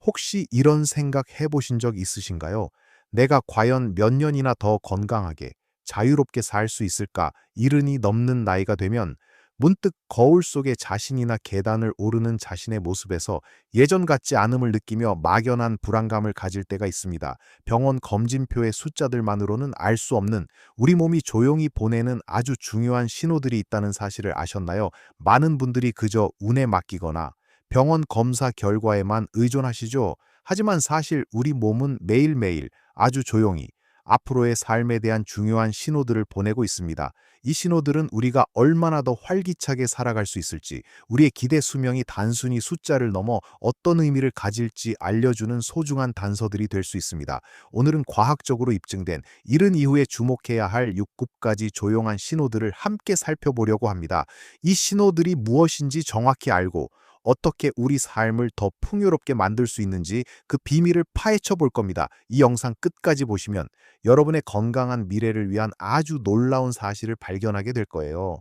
혹시 이런 생각 해보신 적 있으신가요? 내가 과연 몇 년이나 더 건강하게, 자유롭게 살 수 있을까? 이른이 넘는 나이가 되면 문득 거울 속에 자신이나 계단을 오르는 자신의 모습에서 예전 같지 않음을 느끼며 막연한 불안감을 가질 때가 있습니다. 병원 검진표의 숫자들만으로는 알 수 없는 우리 몸이 조용히 보내는 아주 중요한 신호들이 있다는 사실을 아셨나요? 많은 분들이 그저 운에 맡기거나 병원 검사 결과에만 의존하시죠. 하지만 사실 우리 몸은 매일매일 아주 조용히 앞으로의 삶에 대한 중요한 신호들을 보내고 있습니다. 이 신호들은 우리가 얼마나 더 활기차게 살아갈 수 있을지, 우리의 기대 수명이 단순히 숫자를 넘어 어떤 의미를 가질지 알려주는 소중한 단서들이 될 수 있습니다. 오늘은 과학적으로 입증된 이른 이후에 주목해야 할 6가지 조용한 신호들을 함께 살펴보려고 합니다. 이 신호들이 무엇인지 정확히 알고 어떻게 우리 삶을 더 풍요롭게 만들 수 있는지 그 비밀을 파헤쳐 볼 겁니다. 이 영상 끝까지 보시면 여러분의 건강한 미래를 위한 아주 놀라운 사실을 발견하게 될 거예요.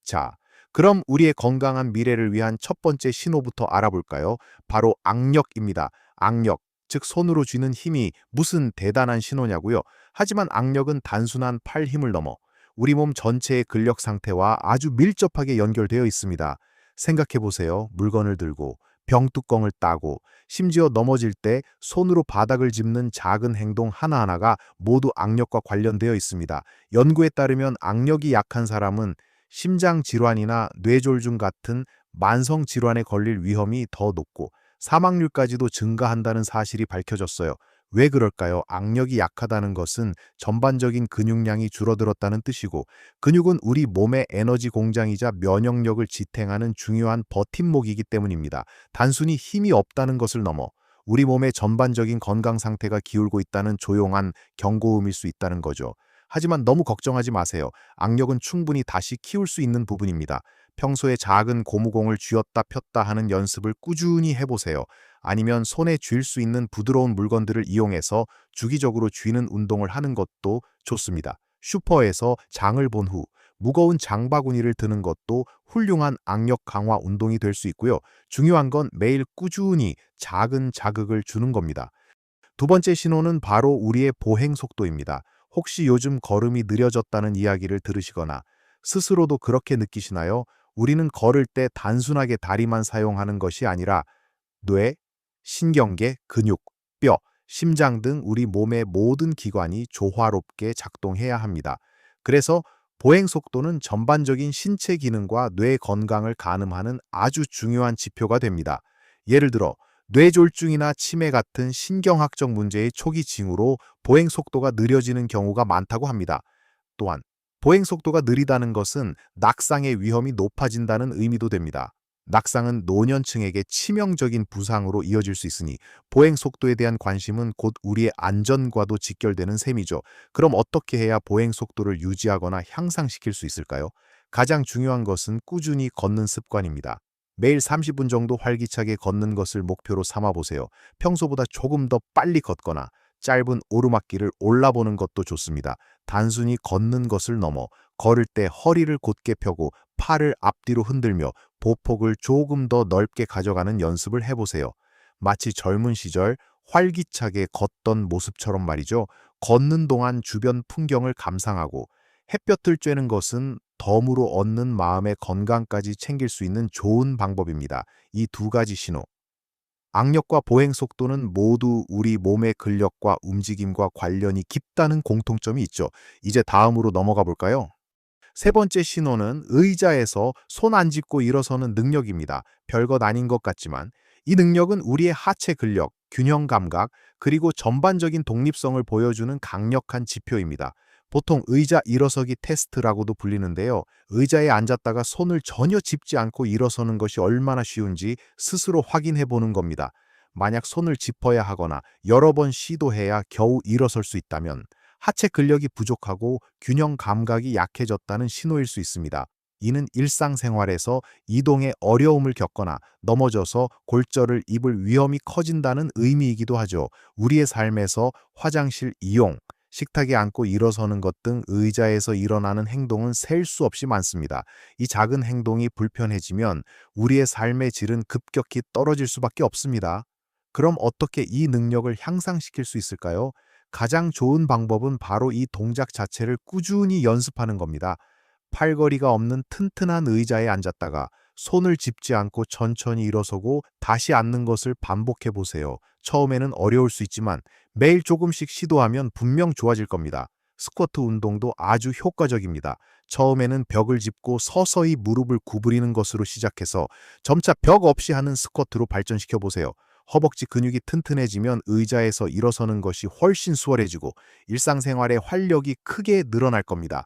자, 그럼 우리의 건강한 미래를 위한 첫 번째 신호부터 알아볼까요? 바로 악력입니다. 악력, 즉 손으로 쥐는 힘이 무슨 대단한 신호냐고요? 하지만 악력은 단순한 팔 힘을 넘어 우리 몸 전체의 근력 상태와 아주 밀접하게 연결되어 있습니다. 생각해 보세요. 물건을 들고 병뚜껑을 따고 심지어 넘어질 때 손으로 바닥을 짚는 작은 행동 하나하나가 모두 악력과 관련되어 있습니다. 연구에 따르면 악력이 약한 사람은 심장 질환이나 뇌졸중 같은 만성 질환에 걸릴 위험이 더 높고 사망률까지도 증가한다는 사실이 밝혀졌어요. 왜 그럴까요? 악력이 약하다는 것은 전반적인 근육량이 줄어들었다는 뜻이고, 근육은 우리 몸의 에너지 공장이자 면역력을 지탱하는 중요한 버팀목이기 때문입니다. 단순히 힘이 없다는 것을 넘어 우리 몸의 전반적인 건강 상태가 기울고 있다는 조용한 경고음일 수 있다는 거죠. 하지만 너무 걱정하지 마세요. 악력은 충분히 다시 키울 수 있는 부분입니다. 평소에 작은 고무공을 쥐었다 폈다 하는 연습을 꾸준히 해보세요. 아니면 손에 쥘 수 있는 부드러운 물건들을 이용해서 주기적으로 쥐는 운동을 하는 것도 좋습니다. 슈퍼에서 장을 본 후 무거운 장바구니를 드는 것도 훌륭한 악력 강화 운동이 될 수 있고요. 중요한 건 매일 꾸준히 작은 자극을 주는 겁니다. 두 번째 신호는 바로 우리의 보행 속도입니다. 혹시 요즘 걸음이 느려졌다는 이야기를 들으시거나 스스로도 그렇게 느끼시나요? 우리는 걸을 때 단순하게 다리만 사용하는 것이 아니라 뇌, 신경계, 근육, 뼈, 심장 등 우리 몸의 모든 기관이 조화롭게 작동해야 합니다. 그래서 보행 속도는 전반적인 신체 기능과 뇌 건강을 가늠하는 아주 중요한 지표가 됩니다. 예를 들어 뇌졸중이나 치매 같은 신경학적 문제의 초기 징후로 보행 속도가 느려지는 경우가 많다고 합니다. 또한 보행 속도가 느리다는 것은 낙상의 위험이 높아진다는 의미도 됩니다. 낙상은 노년층에게 치명적인 부상으로 이어질 수 있으니 보행 속도에 대한 관심은 곧 우리의 안전과도 직결되는 셈이죠. 그럼 어떻게 해야 보행 속도를 유지하거나 향상시킬 수 있을까요? 가장 중요한 것은 꾸준히 걷는 습관입니다. 매일 30분 정도 활기차게 걷는 것을 목표로 삼아 보세요. 평소보다 조금 더 빨리 걷거나 짧은 오르막길을 올라보는 것도 좋습니다. 단순히 걷는 것을 넘어 걸을 때 허리를 곧게 펴고 팔을 앞뒤로 흔들며 보폭을 조금 더 넓게 가져가는 연습을 해보세요. 마치 젊은 시절 활기차게 걷던 모습처럼 말이죠. 걷는 동안 주변 풍경을 감상하고 햇볕을 쬐는 것은 덤으로 얻는 마음의 건강까지 챙길 수 있는 좋은 방법입니다. 이 두 가지 신호, 악력과 보행 속도는 모두 우리 몸의 근력과 움직임과 관련이 깊다는 공통점이 있죠. 이제 다음으로 넘어가 볼까요? 세 번째 신호는 의자에서 손 안 짚고 일어서는 능력입니다. 별것 아닌 것 같지만 이 능력은 우리의 하체 근력, 균형 감각, 그리고 전반적인 독립성을 보여주는 강력한 지표입니다. 보통 의자 일어서기 테스트라고도 불리는데요. 의자에 앉았다가 손을 전혀 짚지 않고 일어서는 것이 얼마나 쉬운지 스스로 확인해 보는 겁니다. 만약 손을 짚어야 하거나 여러 번 시도해야 겨우 일어설 수 있다면 하체 근력이 부족하고 균형 감각이 약해졌다는 신호일 수 있습니다. 이는 일상생활에서 이동에 어려움을 겪거나 넘어져서 골절을 입을 위험이 커진다는 의미이기도 하죠. 우리의 삶에서 화장실 이용, 식탁에 앉고 일어서는 것 등 의자에서 일어나는 행동은 셀 수 없이 많습니다. 이 작은 행동이 불편해지면 우리의 삶의 질은 급격히 떨어질 수밖에 없습니다. 그럼 어떻게 이 능력을 향상시킬 수 있을까요? 가장 좋은 방법은 바로 이 동작 자체를 꾸준히 연습하는 겁니다. 팔걸이가 없는 튼튼한 의자에 앉았다가 손을 짚지 않고 천천히 일어서고 다시 앉는 것을 반복해 보세요. 처음에는 어려울 수 있지만 매일 조금씩 시도하면 분명 좋아질 겁니다. 스쿼트 운동도 아주 효과적입니다. 처음에는 벽을 짚고 서서히 무릎을 구부리는 것으로 시작해서 점차 벽 없이 하는 스쿼트로 발전시켜 보세요. 허벅지 근육이 튼튼해지면 의자에서 일어서는 것이 훨씬 수월해지고 일상생활의 활력이 크게 늘어날 겁니다.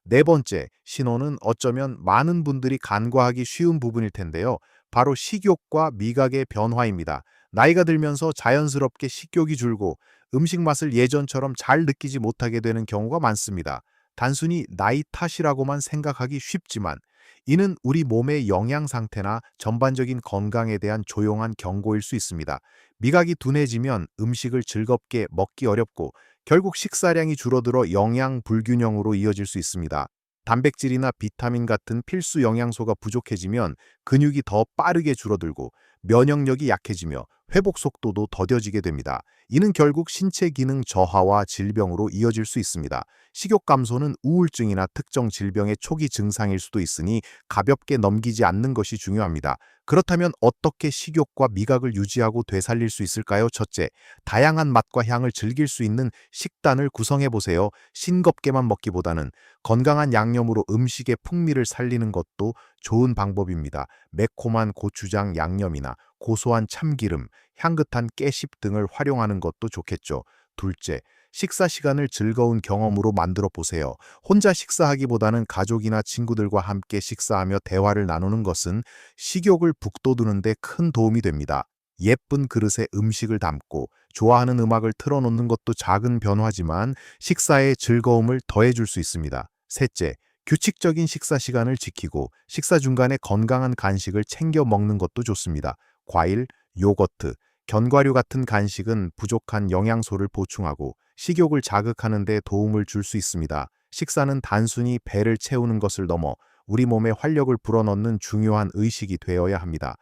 네 번째, 신호는 어쩌면 많은 분들이 간과하기 쉬운 부분일 텐데요. 바로 식욕과 미각의 변화입니다. 나이가 들면서 자연스럽게 식욕이 줄고 음식 맛을 예전처럼 잘 느끼지 못하게 되는 경우가 많습니다. 단순히 나이 탓이라고만 생각하기 쉽지만 이는 우리 몸의 영양 상태나 전반적인 건강에 대한 조용한 경고일 수 있습니다. 미각이 둔해지면 음식을 즐겁게 먹기 어렵고 결국 식사량이 줄어들어 영양 불균형으로 이어질 수 있습니다. 단백질이나 비타민 같은 필수 영양소가 부족해지면 근육이 더 빠르게 줄어들고 면역력이 약해지며 회복 속도도 더뎌지게 됩니다. 이는 결국 신체 기능 저하와 질병으로 이어질 수 있습니다. 식욕 감소는 우울증이나 특정 질병의 초기 증상일 수도 있으니 가볍게 넘기지 않는 것이 중요합니다. 그렇다면 어떻게 식욕과 미각을 유지하고 되살릴 수 있을까요? 첫째, 다양한 맛과 향을 즐길 수 있는 식단을 구성해 보세요. 싱겁게만 먹기보다는 건강한 양념으로 음식의 풍미를 살리는 것도 좋은 방법입니다. 매콤한 고추장 양념이나 고소한 참기름, 향긋한 깨씹 등을 활용하는 것도 좋겠죠. 둘째, 식사 시간을 즐거운 경험으로 만들어 보세요. 혼자 식사하기보다는 가족이나 친구들과 함께 식사하며 대화를 나누는 것은 식욕을 북돋우는 데 큰 도움이 됩니다. 예쁜 그릇에 음식을 담고 좋아하는 음악을 틀어놓는 것도 작은 변화지만 식사의 즐거움을 더해줄 수 있습니다. 셋째, 규칙적인 식사 시간을 지키고 식사 중간에 건강한 간식을 챙겨 먹는 것도 좋습니다. 과일, 요거트, 견과류 같은 간식은 부족한 영양소를 보충하고 식욕을 자극하는 데 도움을 줄 수 있습니다. 식사는 단순히 배를 채우는 것을 넘어 우리 몸에 활력을 불어넣는 중요한 의식이 되어야 합니다.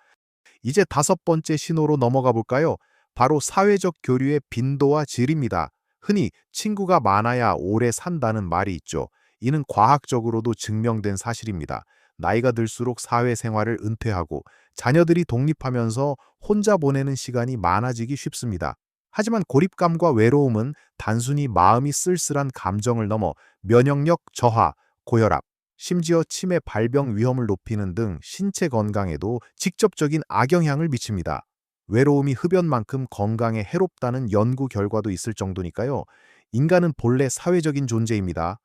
이제 다섯 번째 신호로 넘어가 볼까요? 바로 사회적 교류의 빈도와 질입니다. 흔히 친구가 많아야 오래 산다는 말이 있죠. 이는 과학적으로도 증명된 사실입니다. 나이가 들수록 사회생활을 은퇴하고 자녀들이 독립하면서 혼자 보내는 시간이 많아지기 쉽습니다. 하지만 고립감과 외로움은 단순히 마음이 쓸쓸한 감정을 넘어 면역력 저하, 고혈압, 심지어 치매 발병 위험을 높이는 등 신체 건강에도 직접적인 악영향을 미칩니다. 외로움이 흡연만큼 건강에 해롭다는 연구 결과도 있을 정도니까요. 인간은 본래 사회적인 존재입니다.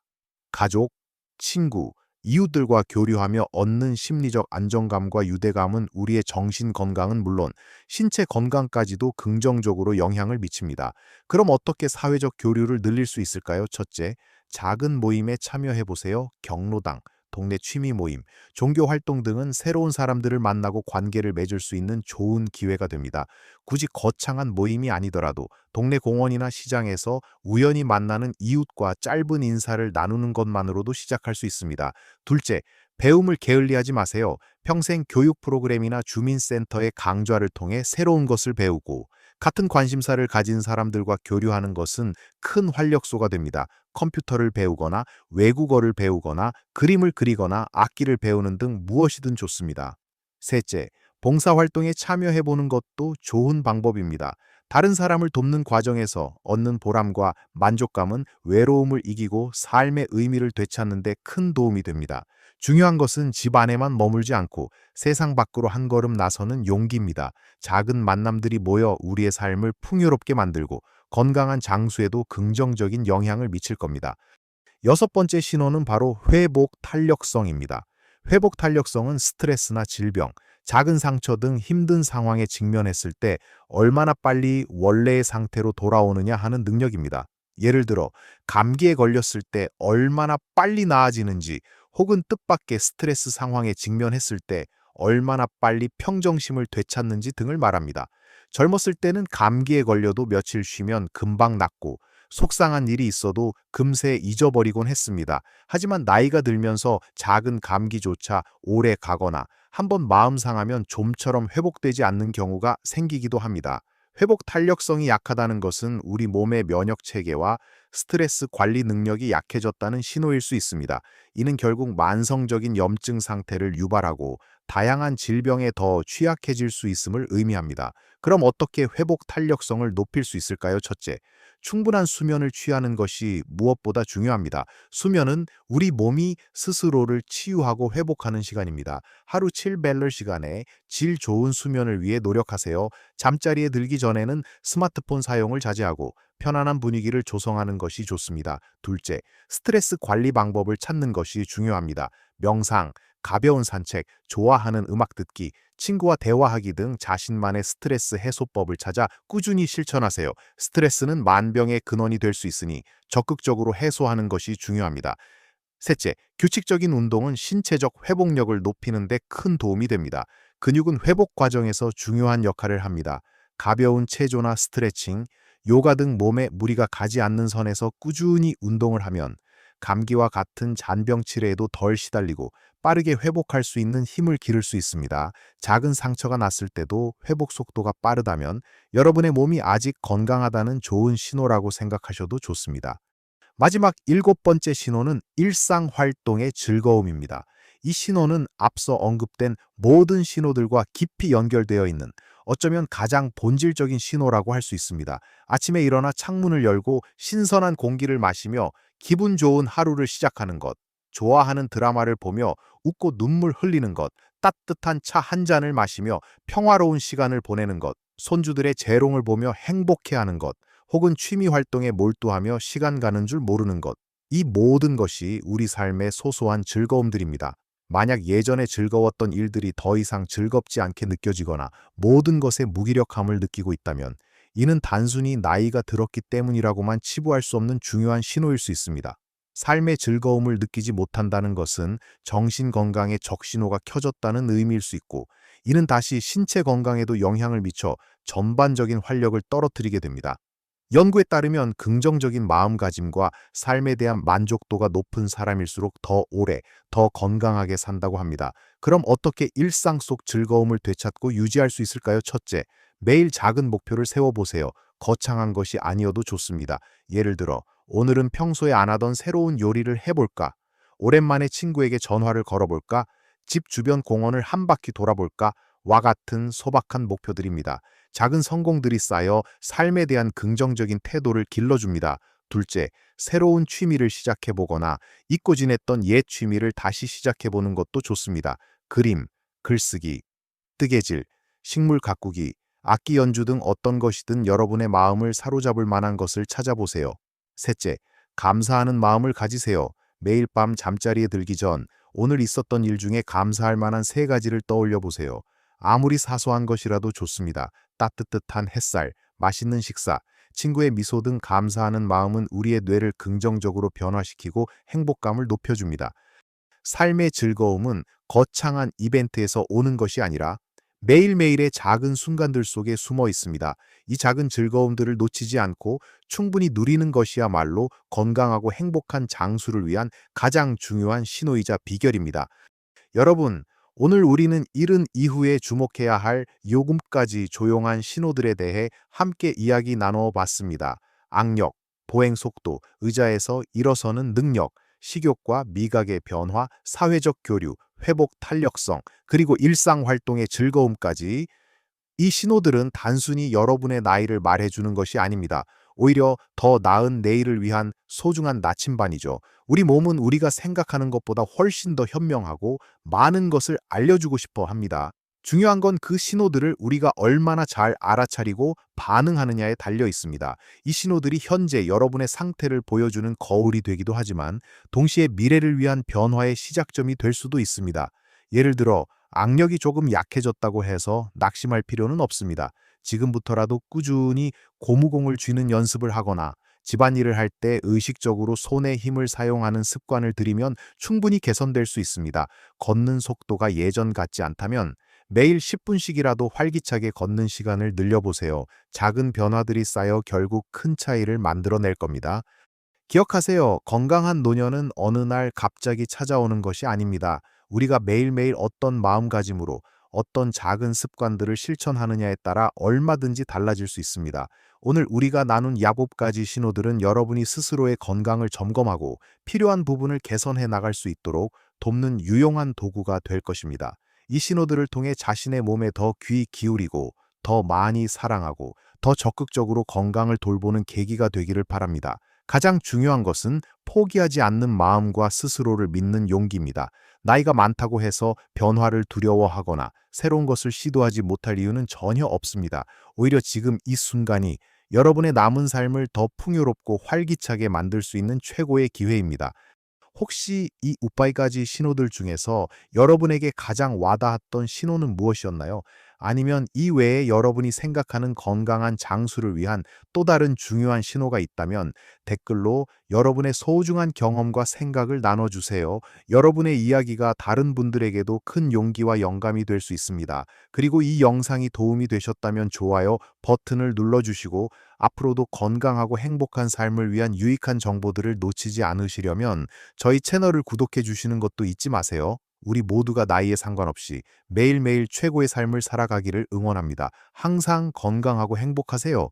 가족, 친구, 이웃들과 교류하며 얻는 심리적 안정감과 유대감은 우리의 정신 건강은 물론 신체 건강까지도 긍정적으로 영향을 미칩니다. 그럼 어떻게 사회적 교류를 늘릴 수 있을까요? 첫째, 작은 모임에 참여해 보세요. 경로당, 동네 취미 모임, 종교 활동 등은 새로운 사람들을 만나고 관계를 맺을 수 있는 좋은 기회가 됩니다. 굳이 거창한 모임이 아니더라도 동네 공원이나 시장에서 우연히 만나는 이웃과 짧은 인사를 나누는 것만으로도 시작할 수 있습니다. 둘째, 배움을 게을리하지 마세요. 평생 교육 프로그램이나 주민센터의 강좌를 통해 새로운 것을 배우고 같은 관심사를 가진 사람들과 교류하는 것은 큰 활력소가 됩니다. 컴퓨터를 배우거나 외국어를 배우거나 그림을 그리거나 악기를 배우는 등 무엇이든 좋습니다. 셋째, 봉사활동에 참여해보는 것도 좋은 방법입니다. 다른 사람을 돕는 과정에서 얻는 보람과 만족감은 외로움을 이기고 삶의 의미를 되찾는 데 큰 도움이 됩니다. 중요한 것은 집 안에만 머물지 않고 세상 밖으로 한 걸음 나서는 용기입니다. 작은 만남들이 모여 우리의 삶을 풍요롭게 만들고 건강한 장수에도 긍정적인 영향을 미칠 겁니다. 여섯 번째 신호는 바로 회복 탄력성입니다. 회복 탄력성은 스트레스나 질병, 작은 상처 등 힘든 상황에 직면했을 때 얼마나 빨리 원래의 상태로 돌아오느냐 하는 능력입니다. 예를 들어, 감기에 걸렸을 때 얼마나 빨리 나아지는지, 혹은 뜻밖의 스트레스 상황에 직면했을 때 얼마나 빨리 평정심을 되찾는지 등을 말합니다. 젊었을 때는 감기에 걸려도 며칠 쉬면 금방 낫고 속상한 일이 있어도 금세 잊어버리곤 했습니다. 하지만 나이가 들면서 작은 감기조차 오래 가거나 한번 마음 상하면 좀처럼 회복되지 않는 경우가 생기기도 합니다. 회복 탄력성이 약하다는 것은 우리 몸의 면역 체계와 스트레스 관리 능력이 약해졌다는 신호일 수 있습니다. 이는 결국 만성적인 염증 상태를 유발하고 다양한 질병에 더 취약해질 수 있음을 의미합니다. 그럼 어떻게 회복 탄력성을 높일 수 있을까요? 첫째, 충분한 수면을 취하는 것이 무엇보다 중요합니다. 수면은 우리 몸이 스스로를 치유하고 회복하는 시간입니다. 하루 7밸럴 시간에 질 좋은 수면을 위해 노력하세요. 잠자리에 들기 전에는 스마트폰 사용을 자제하고 편안한 분위기를 조성하는 것이 좋습니다. 둘째, 스트레스 관리 방법을 찾는 것이 중요합니다. 명상, 가벼운 산책, 좋아하는 음악 듣기, 친구와 대화하기 등 자신만의 스트레스 해소법을 찾아 꾸준히 실천하세요. 스트레스는 만병의 근원이 될 수 있으니 적극적으로 해소하는 것이 중요합니다. 셋째, 규칙적인 운동은 신체적 회복력을 높이는 데 큰 도움이 됩니다. 근육은 회복 과정에서 중요한 역할을 합니다. 가벼운 체조나 스트레칭, 요가 등 몸에 무리가 가지 않는 선에서 꾸준히 운동을 하면 감기와 같은 잔병 치레에도 덜 시달리고 빠르게 회복할 수 있는 힘을 기를 수 있습니다. 작은 상처가 났을 때도 회복 속도가 빠르다면 여러분의 몸이 아직 건강하다는 좋은 신호라고 생각하셔도 좋습니다. 마지막 일곱 번째 신호는 일상활동의 즐거움입니다. 이 신호는 앞서 언급된 모든 신호들과 깊이 연결되어 있는 어쩌면 가장 본질적인 신호라고 할 수 있습니다. 아침에 일어나 창문을 열고 신선한 공기를 마시며 기분 좋은 하루를 시작하는 것, 좋아하는 드라마를 보며 웃고 눈물 흘리는 것, 따뜻한 차 한 잔을 마시며 평화로운 시간을 보내는 것, 손주들의 재롱을 보며 행복해하는 것, 혹은 취미 활동에 몰두하며 시간 가는 줄 모르는 것. 이 모든 것이 우리 삶의 소소한 즐거움들입니다. 만약 예전에 즐거웠던 일들이 더 이상 즐겁지 않게 느껴지거나 모든 것에 무기력함을 느끼고 있다면 이는 단순히 나이가 들었기 때문이라고만 치부할 수 없는 중요한 신호일 수 있습니다. 삶의 즐거움을 느끼지 못한다는 것은 정신 건강에 적신호가 켜졌다는 의미일 수 있고, 이는 다시 신체 건강에도 영향을 미쳐 전반적인 활력을 떨어뜨리게 됩니다. 연구에 따르면 긍정적인 마음가짐과 삶에 대한 만족도가 높은 사람일수록 더 오래, 더 건강하게 산다고 합니다. 그럼 어떻게 일상 속 즐거움을 되찾고 유지할 수 있을까요? 첫째, 매일 작은 목표를 세워보세요. 거창한 것이 아니어도 좋습니다. 예를 들어, 오늘은 평소에 안 하던 새로운 요리를 해볼까? 오랜만에 친구에게 전화를 걸어볼까? 집 주변 공원을 한 바퀴 돌아볼까? 와 같은 소박한 목표들입니다. 작은 성공들이 쌓여 삶에 대한 긍정적인 태도를 길러줍니다. 둘째, 새로운 취미를 시작해보거나 잊고 지냈던 옛 취미를 다시 시작해보는 것도 좋습니다. 그림, 글쓰기, 뜨개질, 식물 가꾸기, 악기 연주 등 어떤 것이든 여러분의 마음을 사로잡을 만한 것을 찾아보세요. 셋째, 감사하는 마음을 가지세요. 매일 밤 잠자리에 들기 전 오늘 있었던 일 중에 감사할 만한 세 가지를 떠올려 보세요. 아무리 사소한 것이라도 좋습니다. 따뜻한 햇살, 맛있는 식사, 친구의 미소 등 감사하는 마음은 우리의 뇌를 긍정적으로 변화시키고 행복감을 높여줍니다. 삶의 즐거움은 거창한 이벤트에서 오는 것이 아니라 매일매일의 작은 순간들 속에 숨어 있습니다. 이 작은 즐거움들을 놓치지 않고 충분히 누리는 것이야말로 건강하고 행복한 장수를 위한 가장 중요한 신호이자 비결입니다. 여러분, 오늘 우리는 이른 이후에 주목해야 할 요금까지 조용한 신호들에 대해 함께 이야기 나눠 봤습니다. 악력, 보행 속도, 의자에서 일어서는 능력, 식욕과 미각의 변화, 사회적 교류, 회복 탄력성, 그리고 일상 활동의 즐거움까지, 이 신호들은 단순히 여러분의 나이를 말해주는 것이 아닙니다. 오히려 더 나은 내일을 위한 소중한 나침반이죠. 우리 몸은 우리가 생각하는 것보다 훨씬 더 현명하고 많은 것을 알려주고 싶어 합니다. 중요한 건 그 신호들을 우리가 얼마나 잘 알아차리고 반응하느냐에 달려 있습니다. 이 신호들이 현재 여러분의 상태를 보여주는 거울이 되기도 하지만 동시에 미래를 위한 변화의 시작점이 될 수도 있습니다. 예를 들어 악력이 조금 약해졌다고 해서 낙심할 필요는 없습니다. 지금부터라도 꾸준히 고무공을 쥐는 연습을 하거나 집안일을 할 때 의식적으로 손의 힘을 사용하는 습관을 들이면 충분히 개선될 수 있습니다. 걷는 속도가 예전 같지 않다면 매일 10분씩이라도 활기차게 걷는 시간을 늘려보세요. 작은 변화들이 쌓여 결국 큰 차이를 만들어낼 겁니다. 기억하세요. 건강한 노년은 어느 날 갑자기 찾아오는 것이 아닙니다. 우리가 매일매일 어떤 마음가짐으로, 어떤 작은 습관들을 실천하느냐에 따라 얼마든지 달라질 수 있습니다. 오늘 우리가 나눈 야곱 가지 신호들은 여러분이 스스로의 건강을 점검하고 필요한 부분을 개선해 나갈 수 있도록 돕는 유용한 도구가 될 것입니다. 이 신호들을 통해 자신의 몸에 더 귀 기울이고 더 많이 사랑하고 더 적극적으로 건강을 돌보는 계기가 되기를 바랍니다. 가장 중요한 것은 포기하지 않는 마음과 스스로를 믿는 용기입니다. 나이가 많다고 해서 변화를 두려워하거나 새로운 것을 시도하지 못할 이유는 전혀 없습니다. 오히려 지금 이 순간이 여러분의 남은 삶을 더 풍요롭고 활기차게 만들 수 있는 최고의 기회입니다. 혹시 이 우빠이가지 신호들 중에서 여러분에게 가장 와닿았던 신호는 무엇이었나요? 아니면 이 외에 여러분이 생각하는 건강한 장수를 위한 또 다른 중요한 신호가 있다면 댓글로 여러분의 소중한 경험과 생각을 나눠주세요. 여러분의 이야기가 다른 분들에게도 큰 용기와 영감이 될 수 있습니다. 그리고 이 영상이 도움이 되셨다면 좋아요 버튼을 눌러주시고 앞으로도 건강하고 행복한 삶을 위한 유익한 정보들을 놓치지 않으시려면 저희 채널을 구독해 주시는 것도 잊지 마세요. 우리 모두가 나이에 상관없이 매일매일 최고의 삶을 살아가기를 응원합니다. 항상 건강하고 행복하세요.